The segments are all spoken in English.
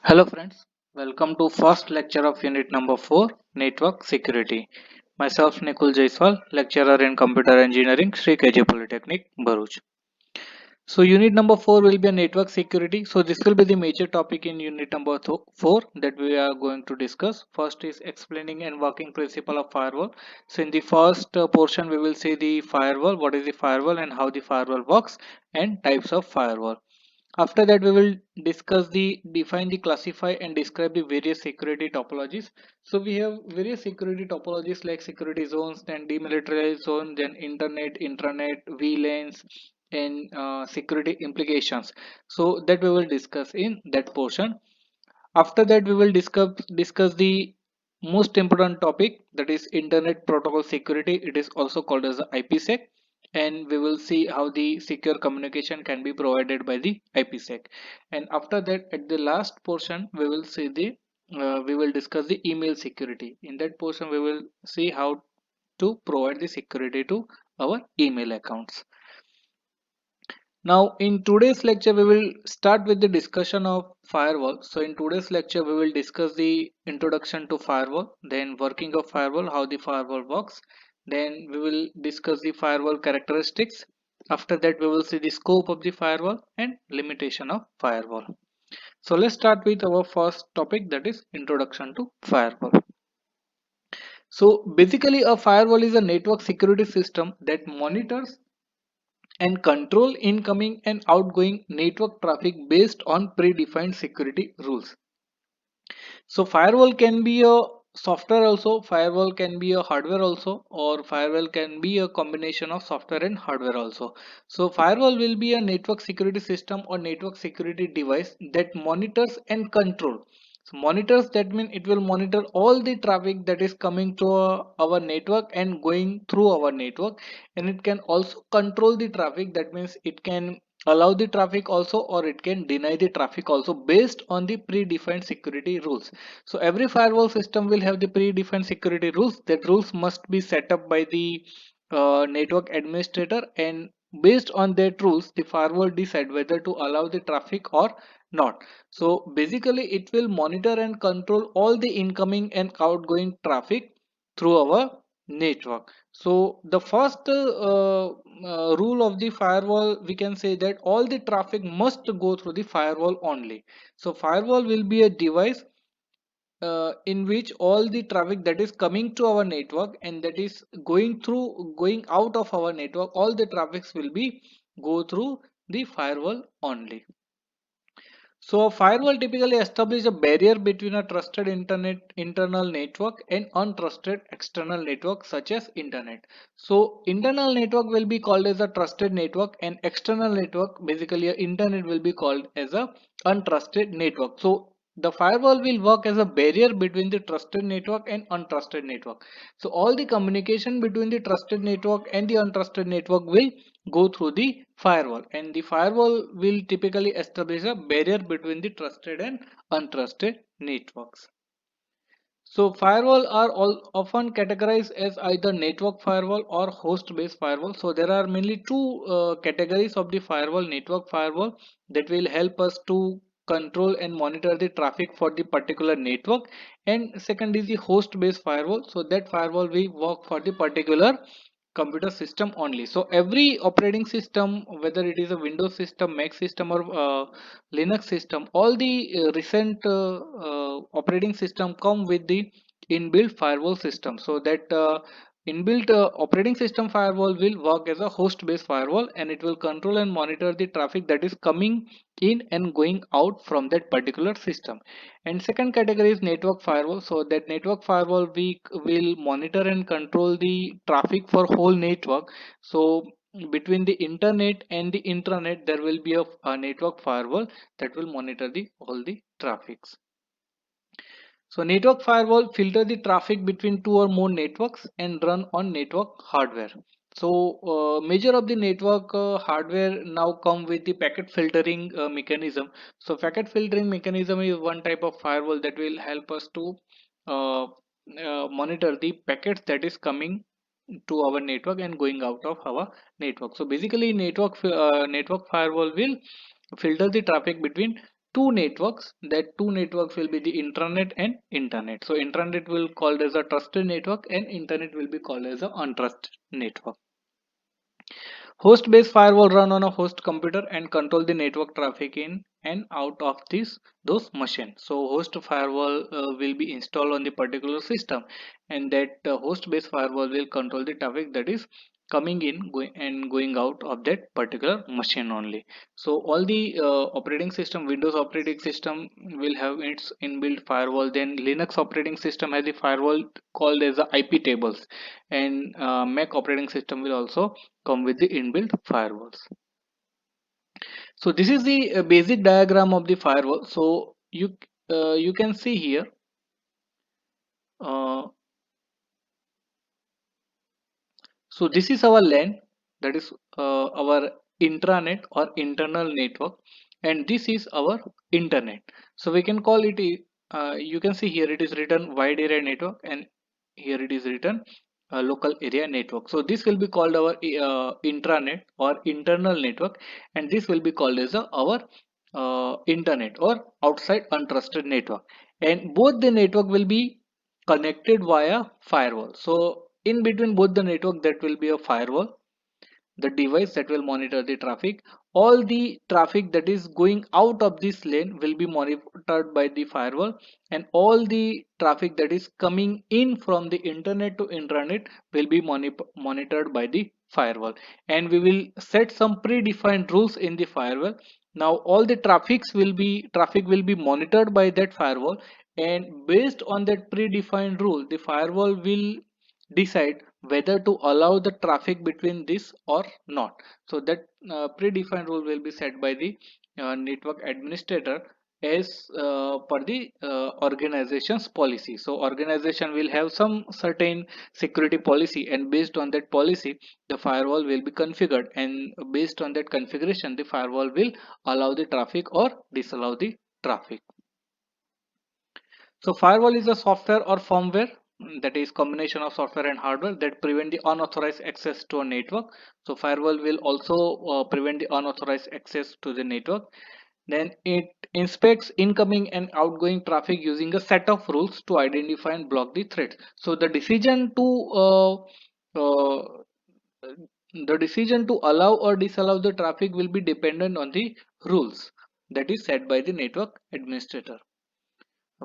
Hello friends, welcome to first lecture of unit number 4 Network Security. Myself Nikul Jaiswal, lecturer in Computer Engineering, Sri KJ Polytechnic, Bharuch. So unit number 4 will be a network security. So this will be the major topic in unit number 4 that we are going to discuss. First is explaining and working principle of firewall. So in the first portion we will see the firewall, what is the firewall and how the firewall works, and types of firewall. After that, we will discuss the define the classify and describe the various security topologies. So we have various security topologies like security zones, then demilitarized zone, then internet, intranet, VLANs, and security implications. So that we will discuss in that portion. After that, we will discuss the most important topic, that is Internet Protocol Security. It is also called as the IPsec, and we will see how the secure communication can be provided by the IPsec. And after that, at the last portion, we will discuss the email security. In that portion, we will see how to provide the security to our email accounts. Now, in today's lecture, we will start with the discussion of firewall. So, in today's lecture, we will discuss the introduction to firewall, then working of firewall, how the firewall works. Then we will discuss the firewall characteristics. After that, we will see the scope of the firewall and limitation of firewall. So, let's start with our first topic, that is introduction to firewall. So, basically, a firewall is a network security system that monitors and control incoming and outgoing network traffic based on predefined security rules. So firewall can be a software also, firewall can be a hardware also, or firewall can be a combination of software and hardware also. So firewall will be a network security system or network security device that monitors and control. So monitors, that means it will monitor all the traffic that is coming to our network and going through our network, and it can also control the traffic, that means it can allow the traffic also or it can deny the traffic also based on the predefined security rules. So every firewall system will have the predefined security rules. That rules must be set up by the network administrator, and based on that rules the firewall decide whether to allow the traffic or not. So basically it will monitor and control all the incoming and outgoing traffic through our network. So the first rule of the firewall, we can say that all the traffic must go through the firewall only. So firewall will be a device in which all the traffic that is coming to our network and that is going out of our network, all the traffics will be go through the firewall only. So a firewall typically establishes a barrier between a trusted internet internal network and untrusted external network such as internet. So internal network will be called as a trusted network, and external network, basically a internet, will be called as a untrusted network. So the firewall will work as a barrier between the trusted network and untrusted network. So all the communication between the trusted network and the untrusted network will go through the firewall, and the firewall will typically establish a barrier between the trusted and untrusted networks. So firewall are all often categorized as either network firewall or host based firewall. So there are mainly two categories of the firewall: network firewall that will help us to control and monitor the traffic for the particular network, and second is the host based firewall. So that firewall will work for the particular computer system only. So every operating system, whether it is a Windows system, Mac system, or Linux system, all the recent operating system come with the inbuilt firewall system. So that inbuilt operating system firewall will work as a host based firewall, and it will control and monitor the traffic that is coming in and going out from that particular system. And second category is network firewall. So that network firewall we will monitor and control the traffic for whole network. So between the internet and the intranet there will be a network firewall that will monitor the all the traffics. So network firewall filter the traffic between two or more networks and run on network hardware. So major of the network hardware now come with the packet filtering mechanism. So packet filtering mechanism is one type of firewall that will help us to monitor the packets that is coming to our network and going out of our network. So basically network firewall will filter the traffic between two networks. That two networks will be the intranet and internet. So intranet will called as a trusted network and internet will be called as a untrusted network. Host-based firewall run on a host computer and control the network traffic in and out of those machines. So host firewall will be installed on the particular system, and that host-based firewall will control the traffic that is coming in going and going out of that particular machine only. So all the operating system, Windows operating system will have its inbuilt firewall. Then Linux operating system has a firewall called as the IP tables, and Mac operating system will also come with the inbuilt firewalls. So this is the basic diagram of the firewall. So you can see here, uh, so this is our LAN, that is our intranet or internal network, and this is our internet. So we can call it, you can see here it is written wide area network, and here it is written local area network. So this will be called our intranet or internal network, and this will be called as our internet or outside untrusted network. And both the network will be connected via firewall. So in between both the network, that will be a firewall, the device that will monitor the traffic. All the traffic that is going out of this lane will be monitored by the firewall, and all the traffic that is coming in from the internet to intranet will be monitored by the firewall. And we will set some predefined rules in the firewall. Now all the traffic will be monitored by that firewall, and based on that predefined rule, the firewall will decide whether to allow the traffic between this or not. So that predefined rule will be set by the network administrator as per the organization's policy. So organization will have some certain security policy, and based on that policy the firewall will be configured, and based on that configuration the firewall will allow the traffic or disallow the traffic. So firewall is a software or firmware, that is combination of software and hardware that prevent the unauthorized access to a network. So firewall will also prevent the unauthorized access to the network. Then it inspects incoming and outgoing traffic using a set of rules to identify and block the threats. So uh, the decision to allow or disallow the traffic will be dependent on the rules that is set by the network administrator.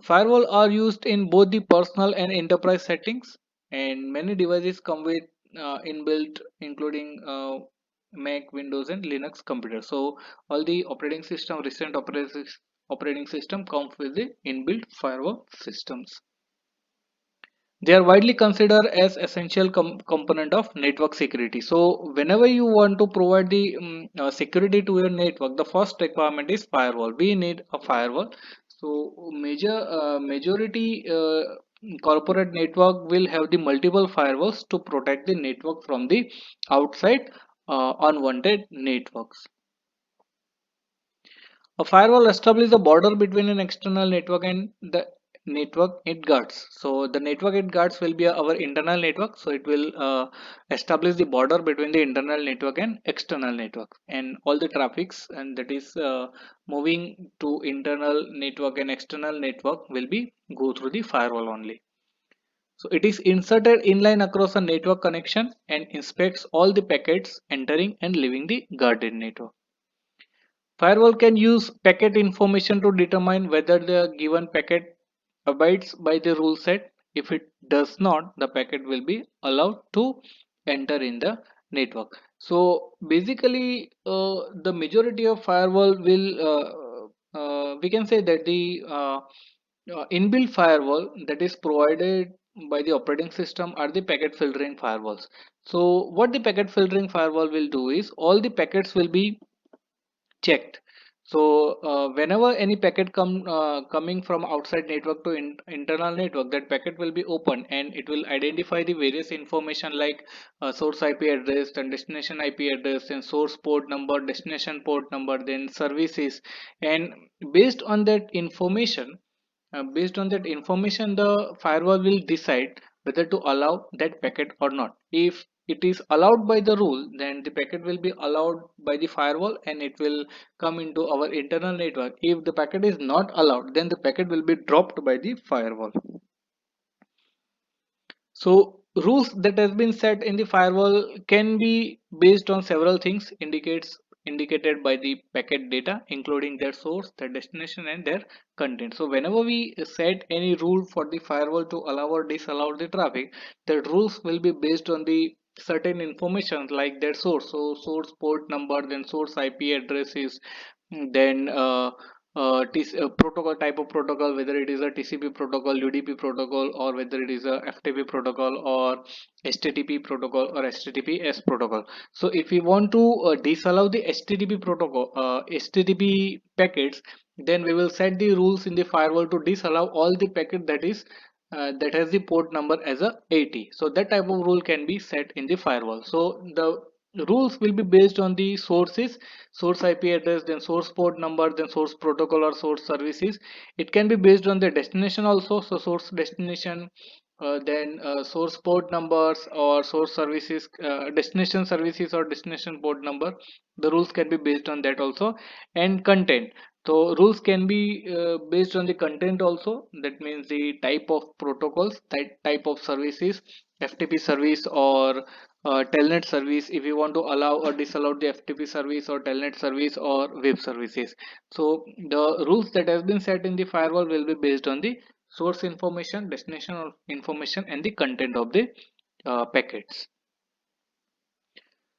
Firewall are used in both the personal and enterprise settings, and many devices come with inbuilt, including Mac, Windows, and Linux computers. So all the recent operating system comes with the inbuilt firewall systems. They are widely considered as essential component of network security. So whenever you want to provide the security to your network, the first requirement is firewall. We need a firewall. So majority corporate network will have the multiple firewalls to protect the network from the outside unwanted networks. A firewall establishes a border between an external network and the network it guards. So the network it guards will be our internal network. So it will establish the border between the internal network and external network, and all the traffics and that is moving to internal network and external network will be go through the firewall only. So it is inserted inline across a network connection and inspects all the packets entering and leaving the guarded network. Firewall can use packet information to determine whether the given packet abides by the rule set. If it does not, the packet will be allowed to enter in the network. So basically, the majority of firewall will, we can say that the inbuilt firewall that is provided by the operating system are the packet filtering firewalls. So what the packet filtering firewall will do is all the packets will be checked. So whenever any packet coming from outside network to internal network, that packet will be open and it will identify the various information like source IP address and destination IP address and source port number, destination port number, then services. And based on that information the firewall will decide whether to allow that packet or not. If it is allowed by the rule, then the packet will be allowed by the firewall and it will come into our internal network. If the packet is not allowed, then the packet will be dropped by the firewall. So rules that has been set in the firewall can be based on several things indicated by the packet data, including their source, their destination, and their content. So whenever we set any rule for the firewall to allow or disallow the traffic, the rules will be based on the certain information like their source. So source port number, then source IP addresses, then protocol, type of protocol, whether it is a TCP protocol, UDP protocol, or whether it is a FTP protocol or HTTP protocol or HTTPS protocol. So if we want to disallow the HTTP protocol, HTTP packets, then we will set the rules in the firewall to disallow all the packet that has the port number as a 80. So that type of rule can be set in the firewall. So the rules will be based on the sources, source IP address, then source port number, then source protocol or source services. It can be based on the destination also, so source destination, then source port numbers or source services, destination services or destination port number. The rules can be based on that also. And content, so rules can be based on the content also. That means the type of protocols, type of services, FTP service or telnet service, if you want to allow or disallow the FTP service or telnet service or web services. So the rules that has been set in the firewall will be based on the source information, destination information, and the content of the packets.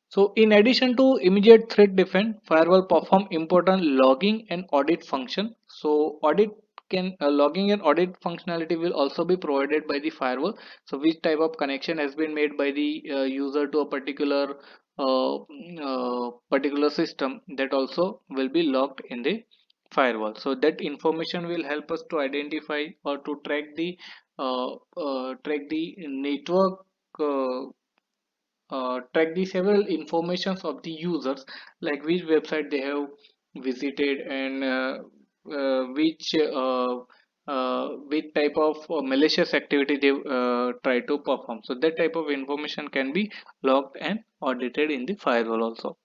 So in addition to immediate threat defense, firewall perform important logging and audit function. So audit can logging and audit functionality will also be provided by the firewall. So which type of connection has been made by the user to a particular system, that also will be logged in the firewall. So that information will help us to identify or to track the network, track the several informations of the users, like which website they have visited and which type of malicious activity they try to perform. So that type of information can be logged and audited in the firewall also.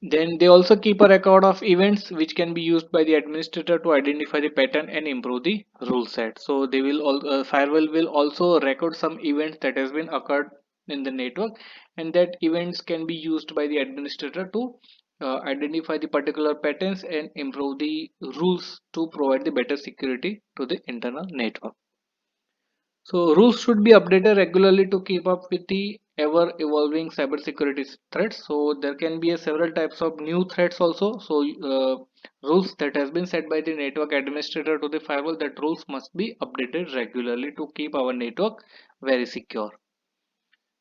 Then they also keep a record of events which can be used by the administrator to identify the pattern and improve the rule set. So they will firewall will also record some events that has been occurred in the network, and that events can be used by the administrator to identify the particular patterns and improve the rules to provide the better security to the internal network. So rules should be updated regularly to keep up with the ever evolving cybersecurity threats. So there can be a several types of new threats also. So rules that has been set by the network administrator to the firewall, that rules must be updated regularly to keep our network very secure.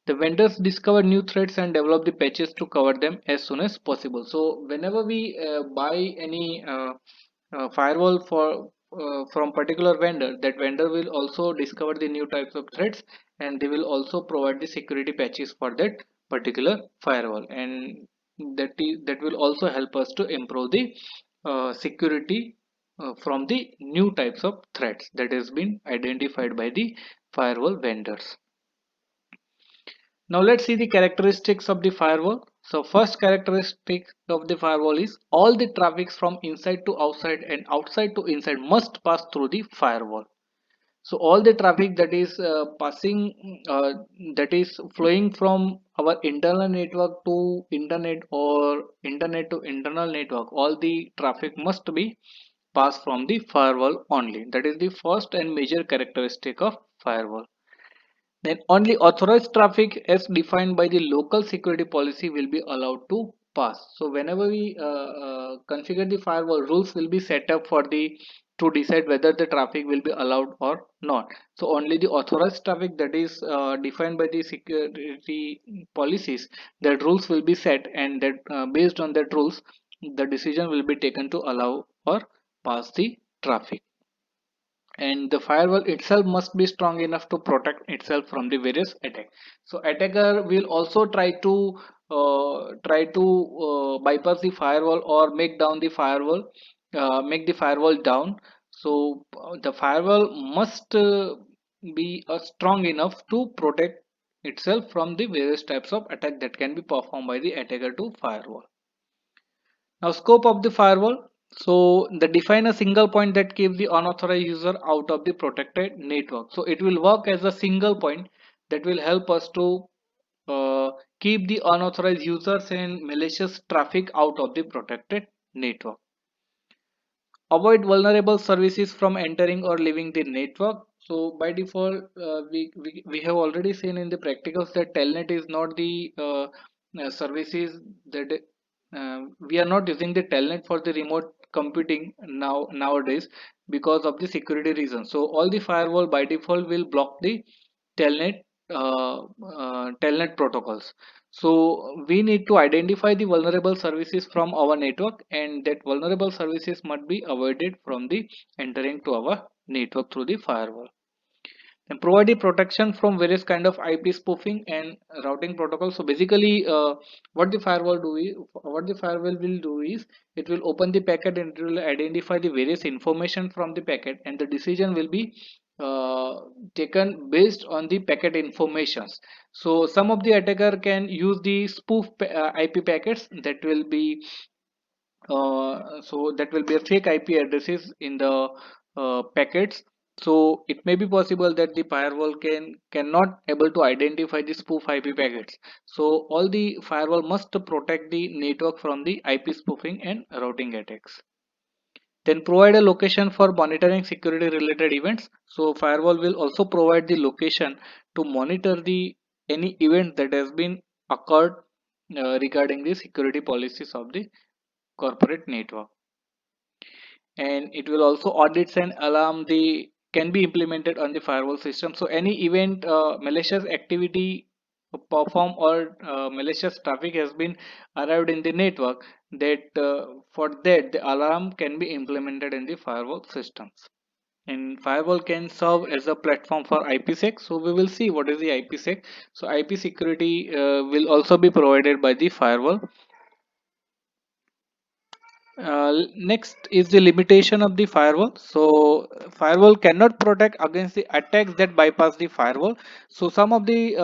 The vendors discover new threats and develop the patches to cover them as soon as possible. So whenever we buy any firewall from particular vendor, that vendor will also discover the new types of threats, and they will also provide the security patches for that particular firewall, and that will also help us to improve the security from the new types of threats that has been identified by the firewall vendors. Now let's see the characteristics of the firewall. So first characteristic of the firewall is all the traffic from inside to outside and outside to inside must pass through the firewall. So all the traffic that is that is flowing from our internal network to internet or internet to internal network, all the traffic must be passed from the firewall only. That is the first and major characteristic of firewall. Then only authorized traffic as defined by the local security policy will be allowed to pass. So whenever we configure the firewall, rules will be set up for the to decide whether the traffic will be allowed or not. So only the authorized traffic that is defined by the security policies, that rules will be set, and that based on that rules, the decision will be taken to allow or pass the traffic. And the firewall itself must be strong enough to protect itself from the various attacks. So attacker will also try to bypass the firewall or make the firewall down. So the firewall must be strong enough to protect itself from the various types of attack that can be performed by the attacker to firewall. Now, scope of the firewall. So the define a single point that keeps the unauthorized user out of the protected network. So it will work as a single point that will help us to uh, keep the unauthorized users and malicious traffic out of the protected network. Avoid vulnerable services from entering or leaving the network. So by default, we have already seen in the practicals that telnet is not the services that we are not using the telnet for the remote computing nowadays because of the security reasons. So all the firewall by default will block the telnet telnet protocols. So we need to identify the vulnerable services from our network, and that vulnerable services must be avoided from the entering to our network through the firewall. And provide the protection from various kind of IP spoofing and routing protocols. So basically, what the firewall will do is it will open the packet and it will identify the various information from the packet, and the decision will be uh, taken based on the packet informations. So some of the attacker can use the IP packets that will be that will be a fake IP addresses in the packets. So it may be possible that the firewall cannot able to identify the spoof IP packets. So all the firewall must protect the network from the IP spoofing and routing attacks. Then provide a location for monitoring security related events. So firewall will also provide the location to monitor the any event that has been occurred regarding the security policies of the corporate network. And it will also audits and alarm the can be implemented on the firewall system. So any event malicious activity perform or malicious traffic has been arrived in the network, that for that the alarm can be implemented in the firewall systems. And firewall can serve as a platform for IPsec. So we will see what is the IPsec. So IP security will also be provided by the firewall. Next is the limitation of the firewall. So firewall cannot protect against the attacks that bypass the firewall. So some of the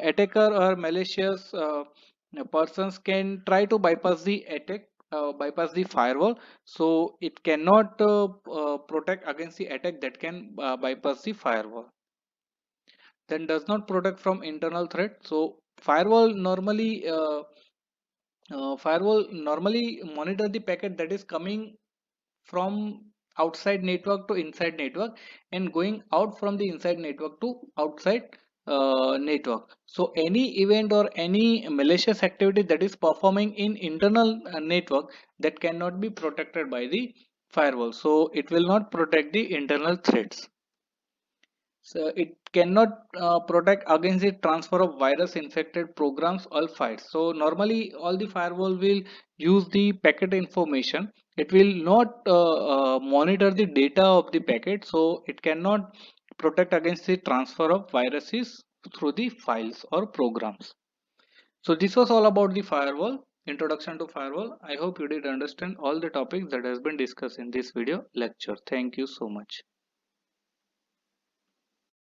attacker or malicious persons can try to bypass the bypass the firewall. So it cannot protect against the attack that can bypass the firewall. Then does not protect from internal threat. So firewall normally monitor the packet that is coming from outside network to inside network, and going out from the inside network to outside network. So any event or any malicious activity that is performing in internal network, that cannot be protected by the firewall. So it will not protect the internal threats. So it cannot protect against the transfer of virus infected programs or files. So normally all the firewall will use the packet information. It will not monitor the data of the packet. So it cannot protect against the transfer of viruses through the files or programs. So this was all about the firewall, introduction to firewall. I hope you did understand all the topics that has been discussed in this video lecture. Thank you so much.